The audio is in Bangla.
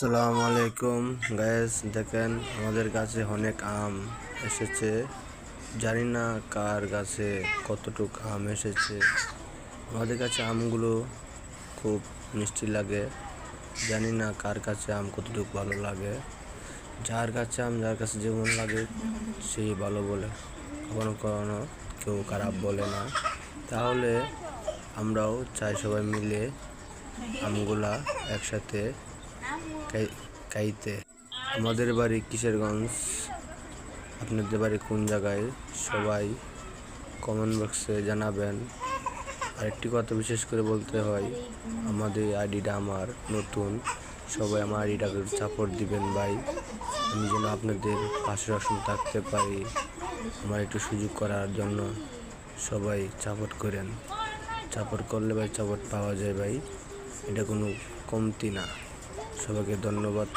আসসালামু আলাইকুম গাইস, দেখেন আমাদের গাছে অনেক আম এসেছে। জানি না কার গাছে কতটুক আম এসেছে। আমাদের কাছে আমগুলো খুব মিষ্টি লাগে। জানি না কার কাছে আম কতটুক ভালো লাগে। যার কাছে যেমন লাগে সেই ভালো বলে, কখনো কখনো কেউ খারাপ বলে না। তাহলে আমরাও চাই সবাই মিলে আমগুলা একসাথে খাইতে। আমাদের বাড়ি কিশোরগঞ্জ, আপনাদের বাড়ি কোন জায়গায় সবাই কমেন্ট বক্সে জানাবেন। আরেকটি কথা বিশেষ করে বলতে হয়, আমাদের আইডিটা আমার নতুন, সবাই আমার আইডিটাকে সাপোর্ট দিবেন ভাই। আমি যেন আপনাদের পাশে সবসময় থাকতে পারি, আমার একটু সুযোগ করার জন্য সবাই সাপোর্ট করেন। সাপোর্ট করলে ভাই সাপোর্ট পাওয়া যায় ভাই, এটা কোনো কমতি না। সবাইকে ধন্যবাদ।